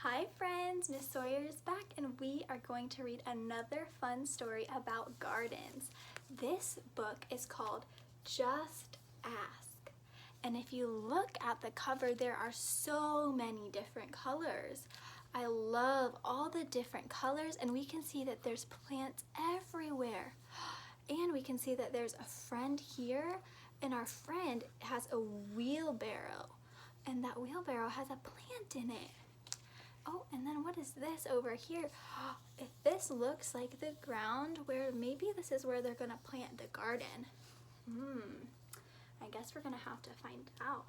Hi friends, Miss Sawyer is back and we are going to read another fun story about gardens. This book is called Just Ask. And if you look at the cover, there are so many different colors. I love all the different colors, and we can see that there's plants everywhere. And we can see that there's a friend here, and our friend has a wheelbarrow. And that wheelbarrow has a plant in it. Oh, and then what is this over here? If this looks like the ground, where maybe this is where they're gonna plant the garden. I guess we're gonna have to find out.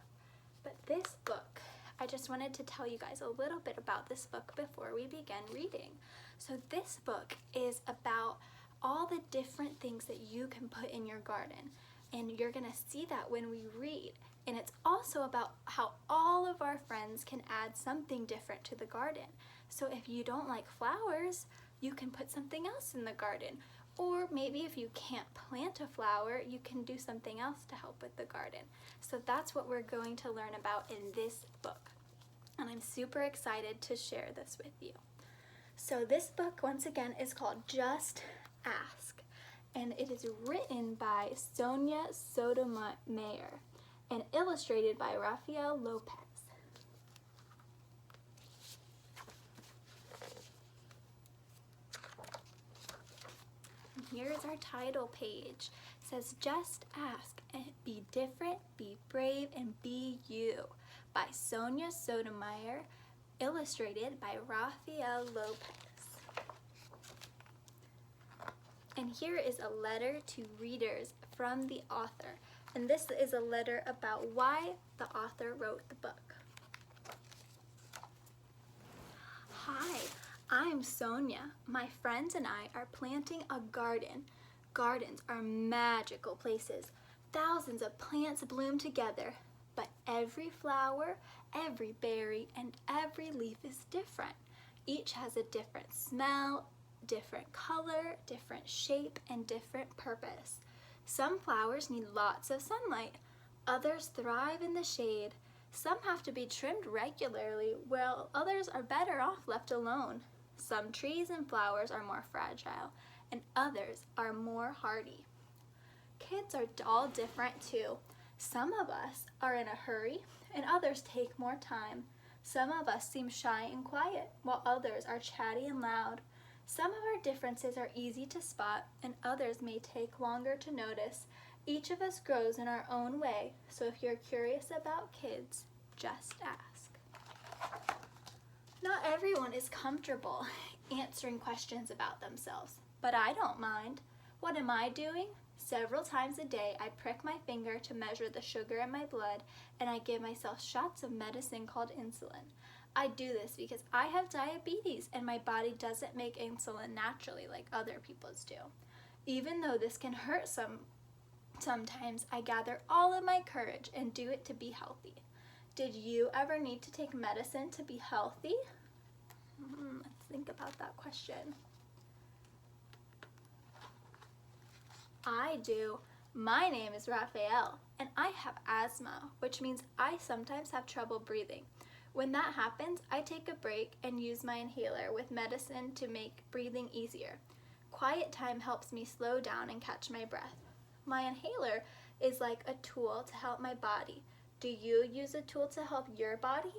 But this book, I just wanted to tell you guys a little bit about this book before we begin reading. So this book is about all the different things that you can put in your garden. And you're gonna see that when we read. And it's also about how all of our friends can add something different to the garden. So if you don't like flowers, you can put something else in the garden. Or maybe if you can't plant a flower, you can do something else to help with the garden. So that's what we're going to learn about in this book. And I'm super excited to share this with you. So this book, once again, is called Just Ask. And it is written by Sonia Sotomayor and illustrated by Rafael Lopez. And here is our title page. It says, Just Ask, and be different, be brave, and be you, by Sonia Sotomayor, illustrated by Rafael Lopez. And here is a letter to readers from the author. And this is a letter about why the author wrote the book. Hi, I'm Sonia. My friends and I are planting a garden. Gardens are magical places. Thousands of plants bloom together, but every flower, every berry, and every leaf is different. Each has a different smell, different color, different shape, and different purpose. Some flowers need lots of sunlight. Others thrive in the shade. Some have to be trimmed regularly, while others are better off left alone. Some trees and flowers are more fragile, and others are more hardy. Kids are all different too. Some of us are in a hurry, and others take more time. Some of us seem shy and quiet, while others are chatty and loud. Some of our differences are easy to spot, and others may take longer to notice. Each of us grows in our own way, so if you're curious about kids, just ask. Not everyone is comfortable answering questions about themselves, but I don't mind. What am I doing? Several times a day, I prick my finger to measure the sugar in my blood, and I give myself shots of medicine called insulin. I do this because I have diabetes and my body doesn't make insulin naturally like other people's do. Even though this can hurt sometimes, I gather all of my courage and do it to be healthy. Did you ever need to take medicine to be healthy? Let's think about that question. I do. My name is Raphael, and I have asthma, which means I sometimes have trouble breathing. When that happens, I take a break and use my inhaler with medicine to make breathing easier. Quiet time helps me slow down and catch my breath. My inhaler is like a tool to help my body. Do you use a tool to help your body?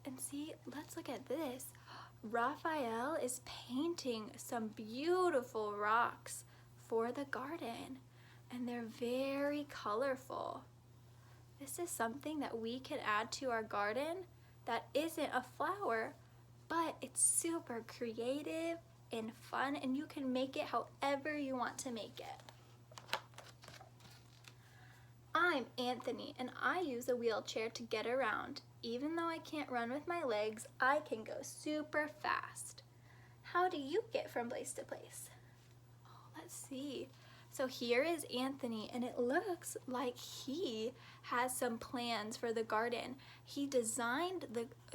And see, let's look at this. Raphael is painting some beautiful rocks for the garden, and they're very colorful. This is something that we can add to our garden that isn't a flower, but it's super creative and fun, and you can make it however you want to make it. I'm Anthony, and I use a wheelchair to get around. Even though I can't run with my legs, I can go super fast. How do you get from place to place? Let's see. So here is Anthony, and it looks like he has some plans for the garden. He designed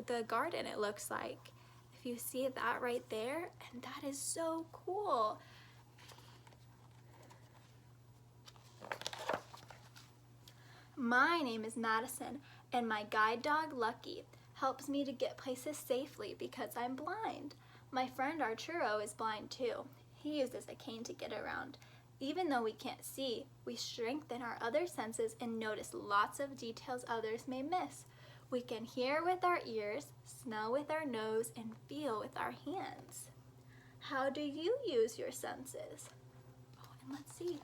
the garden, it looks like. If you see that right there, and that is so cool. My name is Madison, and my guide dog, Lucky, helps me to get places safely because I'm blind. My friend Arturo is blind too. He uses a cane to get around. Even though we can't see, we strengthen our other senses and notice lots of details others may miss. We can hear with our ears, smell with our nose, and feel with our hands. How do you use your senses? Oh, and let's see.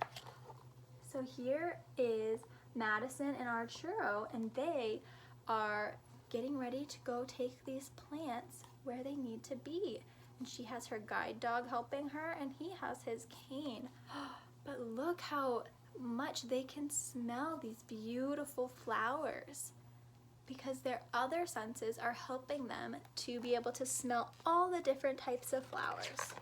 So here is Madison and Arturo, and they are getting ready to go take these plants where they need to be. And she has her guide dog helping her, and he has his cane. But look how much they can smell these beautiful flowers because their other senses are helping them to be able to smell all the different types of flowers.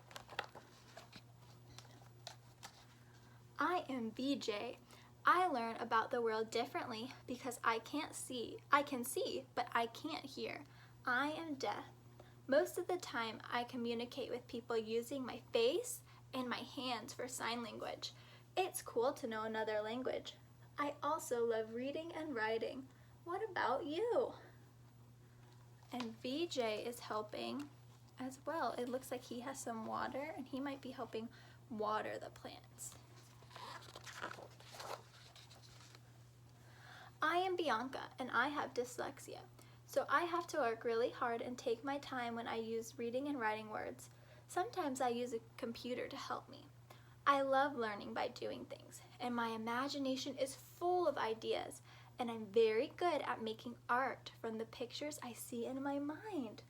I am VJ. I learn about the world differently because I can see, but I can't hear. I am deaf. Most of the time, I communicate with people using my face and my hands for sign language. It's cool to know another language. I also love reading and writing. What about you? And VJ is helping as well. It looks like he has some water and he might be helping water the plants. I am Bianca and I have dyslexia. So I have to work really hard and take my time when I use reading and writing words. Sometimes I use a computer to help me. I love learning by doing things, and my imagination is full of ideas, and I'm very good at making art from the pictures I see in my mind.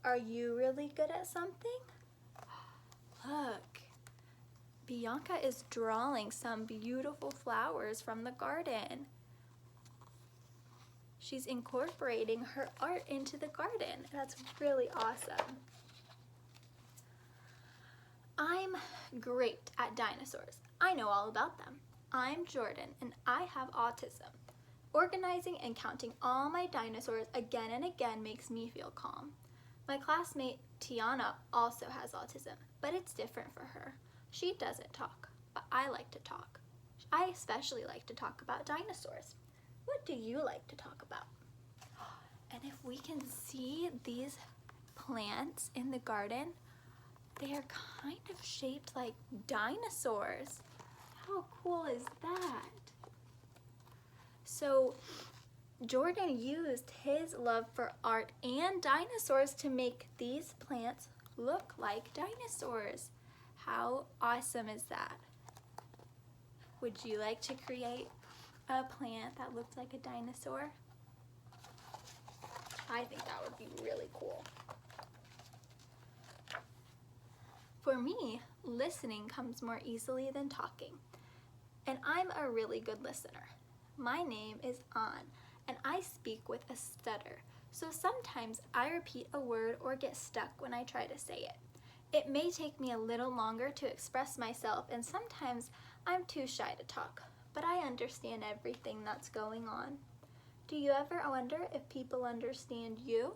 Are you really good at something? Look, Bianca is drawing some beautiful flowers from the garden. She's incorporating her art into the garden. That's really awesome. I'm great at dinosaurs. I know all about them. I'm Jordan and I have autism. Organizing and counting all my dinosaurs again and again makes me feel calm. My classmate Tiana also has autism, but it's different for her. She doesn't talk, but I like to talk. I especially like to talk about dinosaurs. What do you like to talk about? And if we can see these plants in the garden, they are kind of shaped like dinosaurs. How cool is that? So Jordan used his love for art and dinosaurs to make these plants look like dinosaurs. How awesome is that? Would you like to create a plant that looks like a dinosaur? I think that would be really cool. For me, listening comes more easily than talking, and I'm a really good listener. My name is An, and I speak with a stutter, so sometimes I repeat a word or get stuck when I try to say it. It may take me a little longer to express myself, and sometimes I'm too shy to talk, but I understand everything that's going on. Do you ever wonder if people understand you?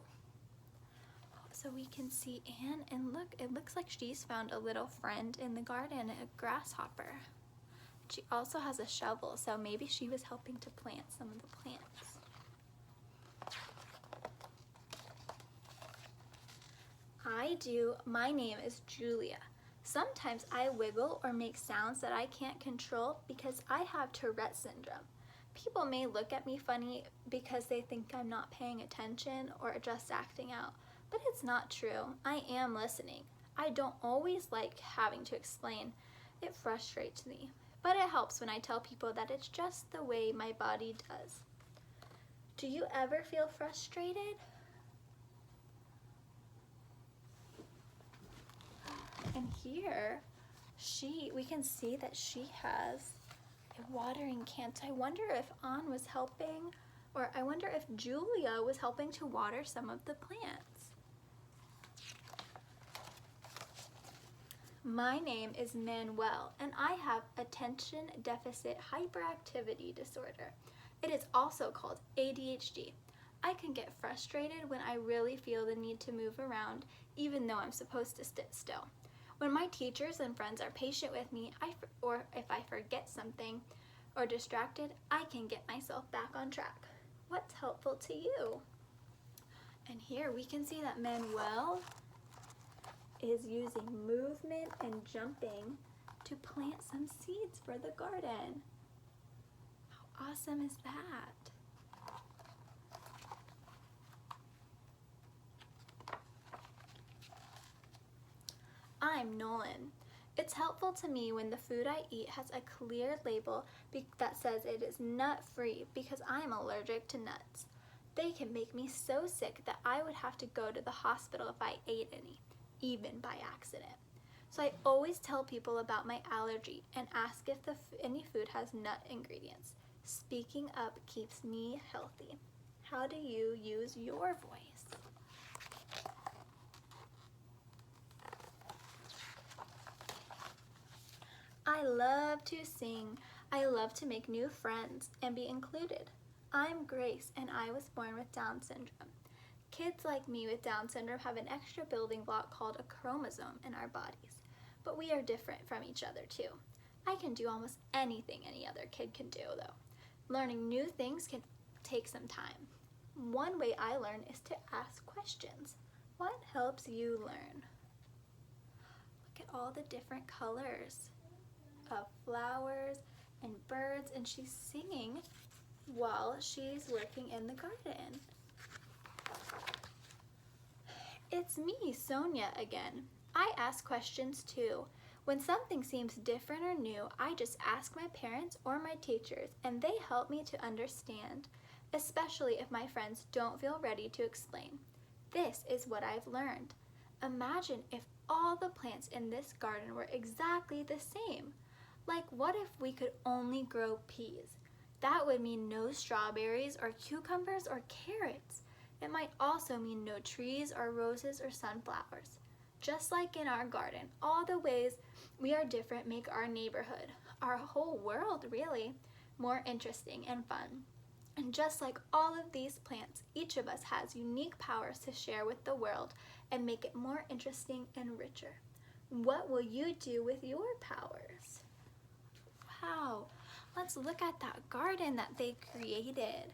So we can see Anne, and look, it looks like she's found a little friend in the garden, a grasshopper. She also has a shovel, so maybe she was helping to plant some of the plants. My name is Julia. Sometimes I wiggle or make sounds that I can't control because I have Tourette syndrome. People may look at me funny because they think I'm not paying attention or just acting out, but it's not true. I am listening. I don't always like having to explain. It frustrates me, but it helps when I tell people that it's just the way my body does. Do you ever feel frustrated? And here, we can see that she has a watering can. So I wonder if Anne was helping, or I wonder if Julia was helping to water some of the plants. My name is Manuel, and I have attention deficit hyperactivity disorder. It is also called ADHD. I can get frustrated when I really feel the need to move around, even though I'm supposed to sit still. When my teachers and friends are patient with me, or if I forget something or distracted, I can get myself back on track. What's helpful to you? And here we can see that Manuel is using movement and jumping to plant some seeds for the garden. How awesome is that? I'm Nolan. It's helpful to me when the food I eat has a clear label that says it is nut-free because I'm allergic to nuts. They can make me so sick that I would have to go to the hospital if I ate any, even by accident. So I always tell people about my allergy and ask if any food has nut ingredients. Speaking up keeps me healthy. How do you use your voice? I love to sing. I love to make new friends and be included. I'm Grace and I was born with Down syndrome. Kids like me with Down syndrome have an extra building block called a chromosome in our bodies, but we are different from each other too. I can do almost anything any other kid can do though. Learning new things can take some time. One way I learn is to ask questions. What helps you learn? Look at all the different colors of flowers and birds, and she's singing while she's working in the garden. It's me, Sonia, again. I ask questions too. When something seems different or new, I just ask my parents or my teachers, and they help me to understand, especially if my friends don't feel ready to explain. This is what I've learned. Imagine if all the plants in this garden were exactly the same. Like, what if we could only grow peas? That would mean no strawberries or cucumbers or carrots. It might also mean no trees or roses or sunflowers. Just like in our garden, all the ways we are different make our neighborhood, our whole world really, more interesting and fun. And just like all of these plants, each of us has unique powers to share with the world and make it more interesting and richer. What will you do with your powers? Wow, let's look at that garden that they created.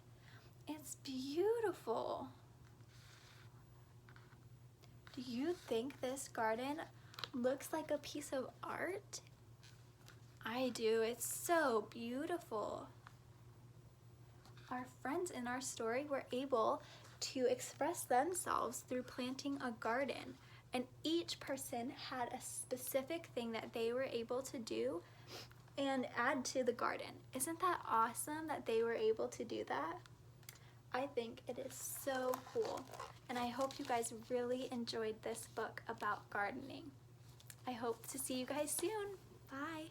It's beautiful. Do you think this garden looks like a piece of art? I do. It's so beautiful. Our friends in our story were able to express themselves through planting a garden, and each person had a specific thing that they were able to do and add to the garden. Isn't that awesome that they were able to do that? I think it is so cool, and I hope you guys really enjoyed this book about gardening. I hope to see you guys soon. Bye.